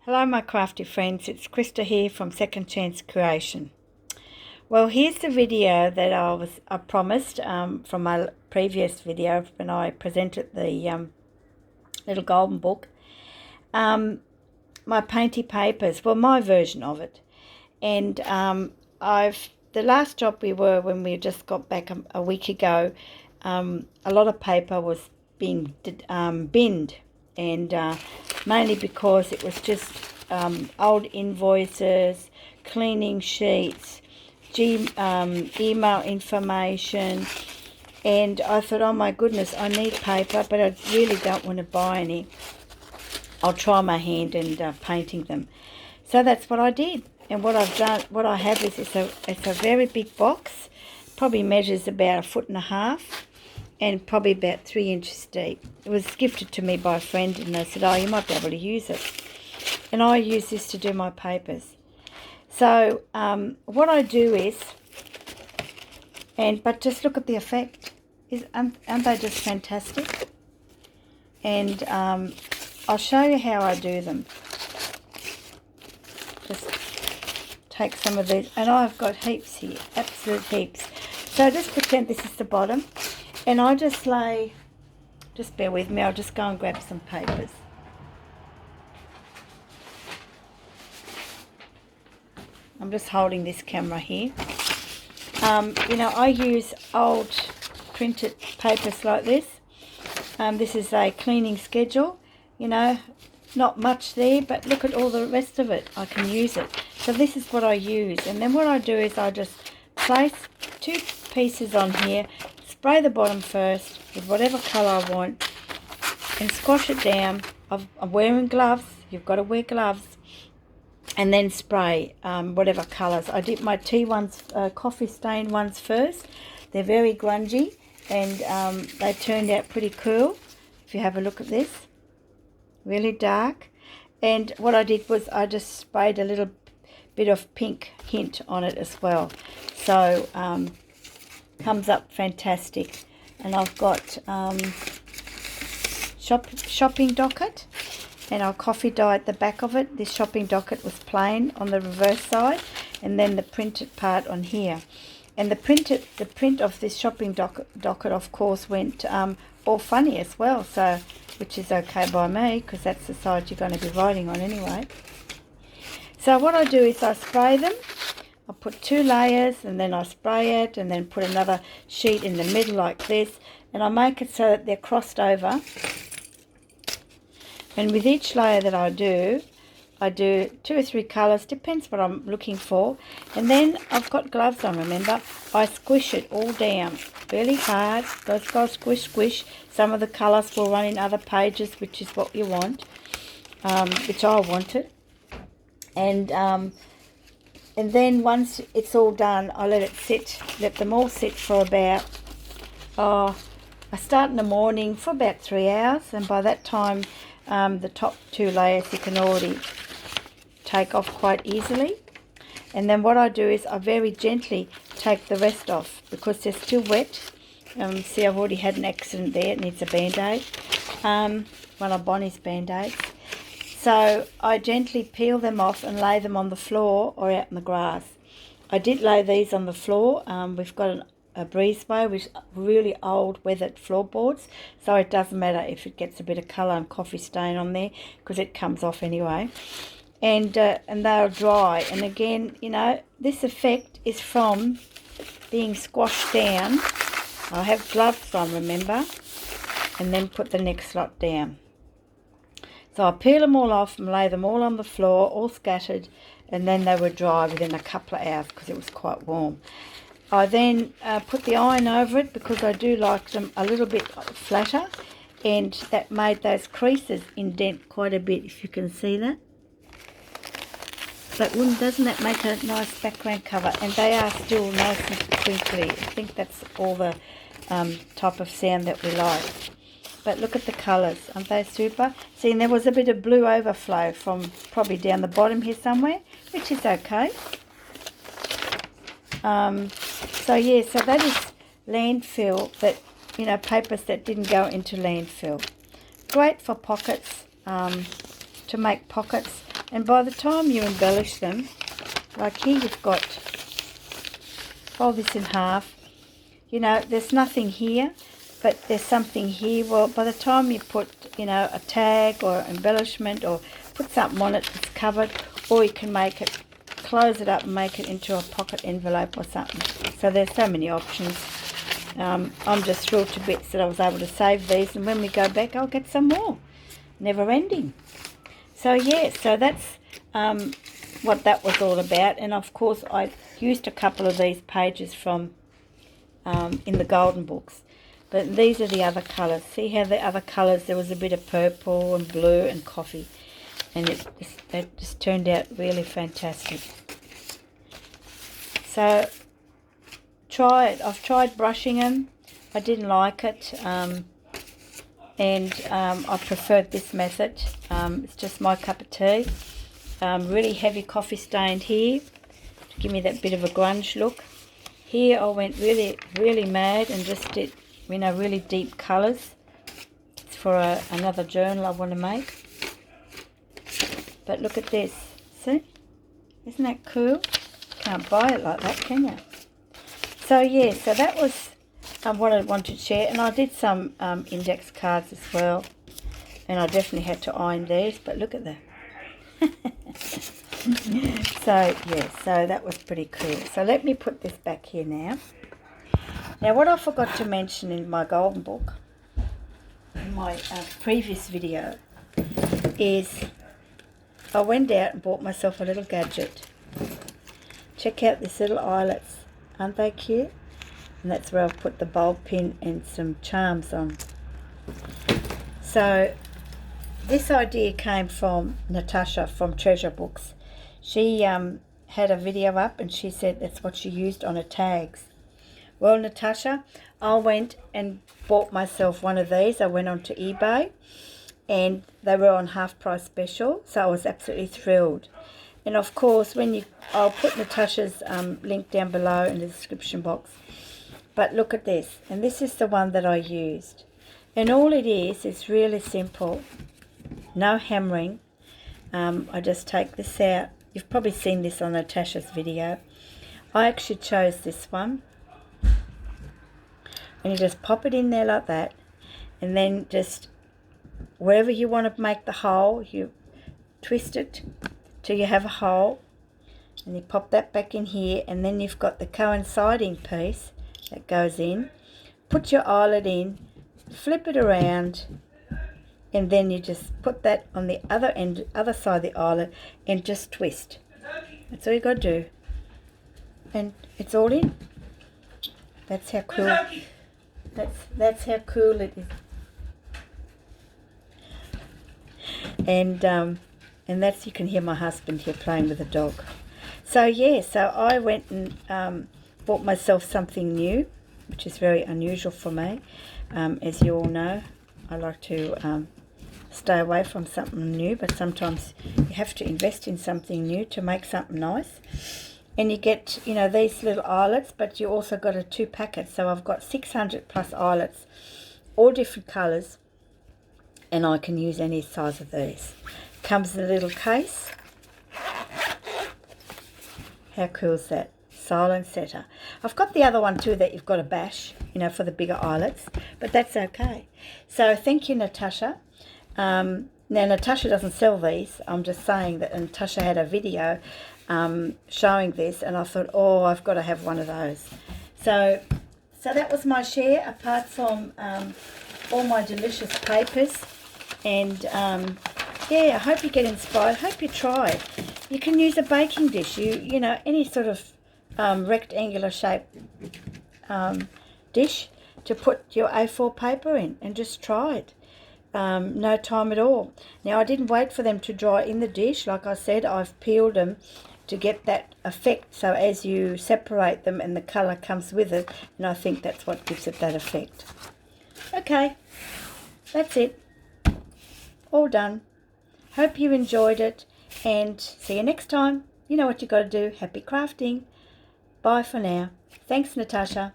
Hello my crafty friends, it's Krista here from Second Chance Creation. Well, here's the video that I promised from my previous video when I presented the little golden book. My painty papers, well, my version of it. And the last job when we just got back a week ago, a lot of paper was being binned, and mainly because it was just old invoices, cleaning sheets, email information, and I thought, oh my goodness, I need paper, but I really don't want to buy any. I'll try my hand in painting them. So that's what I did, and what I've done, what I have is it's a very big box, probably measures about 1.5 feet. And probably about 3 inches deep. It was gifted to me by a friend, and they said, oh, you might be able to use it. And I use this to do my papers. So what I do is, but just look at the effect. Aren't they just fantastic? And I'll show you how I do them. Just take some of these, and I've got heaps here, absolute heaps. So just pretend this is the bottom. And I just bear with me, I'll just go and grab some papers. I'm just holding this camera here. I use old printed papers like this. This is a cleaning schedule, not much there, but look at all the rest of it. I can use it. So this is what I use. And then what I do is I just place 2 pieces on here, spray the bottom first with whatever colour I want, and squash it down. I'm wearing gloves, you've got to wear gloves, and then spray whatever colours. I did my tea ones, coffee stain ones first. They're very grungy, and they turned out pretty cool. If you have a look at this, really dark. And what I did was I just sprayed a little bit of pink hint on it as well. So comes up fantastic. And I've got shopping docket, and I'll coffee dye at the back of it. This shopping docket was plain on the reverse side, and then the printed part on here. And the print of this shopping docket of course went all funny as well, so which is okay by me, because that's the side you're going to be writing on anyway. So what I do is I spray them. I put 2 layers, and then I spray it, and then put another sheet in the middle like this, and I make it so that they're crossed over. And with each layer that I do 2 or 3 colours, depends what I'm looking for. And then I've got gloves on, remember. I squish it all down really hard. Let's go squish, squish. Some of the colours will run in other pages, which is what you want, which I wanted. And then once it's all done, I let them all sit for about, I start in the morning for about 3 hours, and by that time the top 2 layers you can already take off quite easily. And then what I do is I very gently take the rest off, because they're still wet. See, I've already had an accident there, it needs a band-aid, one of Bonnie's band-aids. So I gently peel them off and lay them on the floor or out in the grass. I did lay these on the floor. We've got a breezeway with really old weathered floorboards, so it doesn't matter if it gets a bit of colour and coffee stain on there, because it comes off anyway. And they're dry. And again, this effect is from being squashed down. I have gloves on, remember, and then put the next lot down. So I peel them all off and lay them all on the floor, all scattered, and then they were dry within a couple of hours because it was quite warm. I then put the iron over it, because I do like them a little bit flatter, and that made those creases indent quite a bit, if you can see that. But doesn't that make a nice background cover? And they are still nice and twinkly. I think that's all the type of sound that we like. But look at the colours, aren't they super? See, and there was a bit of blue overflow from probably down the bottom here somewhere, which is okay. So yeah, so that is landfill, papers that didn't go into landfill. Great for pockets, to make pockets. And by the time you embellish them, like here you've got, fold this in half, you know, there's nothing here, but there's something here. Well, by the time you put, you know, a tag or embellishment or put something on it that's covered, or you can make it, close it up and make it into a pocket envelope or something. So there's so many options. I'm just thrilled to bits that I was able to save these, and when we go back I'll get some more. Never ending. So yeah, so that's what that was all about. And of course I used a couple of these pages from in the golden books, but these are the other colours. See how the other colours, there was a bit of purple and blue and coffee, and it just turned out really fantastic. So try it. I've tried brushing them, I didn't like it, and I preferred this method. It's just my cup of tea. Really heavy coffee stained here to give me that bit of a grunge look. Here I went really mad and just did, you know, really deep colours. It's for another journal I want to make. But look at this. See? Isn't that cool? Can't buy it like that, can you? So yeah, so that was what I wanted to share. And I did some index cards as well. And I definitely had to iron these, but look at that. So yeah, so that was pretty cool. So let me put this back here now. Now what I forgot to mention in my golden book, in my previous video, is I went out and bought myself a little gadget. Check out these little eyelets, aren't they cute? And that's where I've put the bulb pin and some charms on. So this idea came from Natasha from Treasure Books. She had a video up and she said that's what she used on her tags. Well, Natasha, I went and bought myself one of these. I went onto eBay and they were on half price special, so I was absolutely thrilled. And of course, I'll put Natasha's link down below in the description box. But look at this, and this is the one that I used. And all it is really simple. No hammering. I just take this out. You've probably seen this on Natasha's video. I actually chose this one. And you just pop it in there like that. And then just wherever you want to make the hole, you twist it till you have a hole. And you pop that back in here. And then you've got the coinciding piece that goes in. Put your eyelet in. Flip it around. And then you just put that on the other side of the eyelet and just twist. That's all you got to do. And it's all in. That's how cool. That's how cool it is. And that's, you can hear my husband here playing with the dog. So yeah, so I went and bought myself something new, which is very unusual for me. As you all know, I like to stay away from something new, but sometimes you have to invest in something new to make something nice. And you get, you know, these little eyelets, but you also got a 2 packets. So I've got 600 plus eyelets, all different colours, and I can use any size of these. Comes in a little case. How cool is that? Silent setter. I've got the other one too that you've got to bash, you know, for the bigger eyelets, but that's okay. So thank you, Natasha. Now Natasha doesn't sell these. I'm just saying that Natasha had a video showing this, and I thought, oh, I've got to have one of those. So that was my share, apart from all my delicious papers. And yeah, I hope you get inspired. I hope you try it. You can use a baking dish. You know, any sort of rectangular shaped dish to put your A4 paper in, and just try it. No time at all. Now, I didn't wait for them to dry in the dish. Like I said, I've peeled them to get that effect, so as you separate them and the colour comes with it, and I think that's what gives it that effect. Okay, that's it. All done. Hope you enjoyed it, and see you next time. You know what you got to do. Happy crafting. Bye for now. Thanks, Natasha.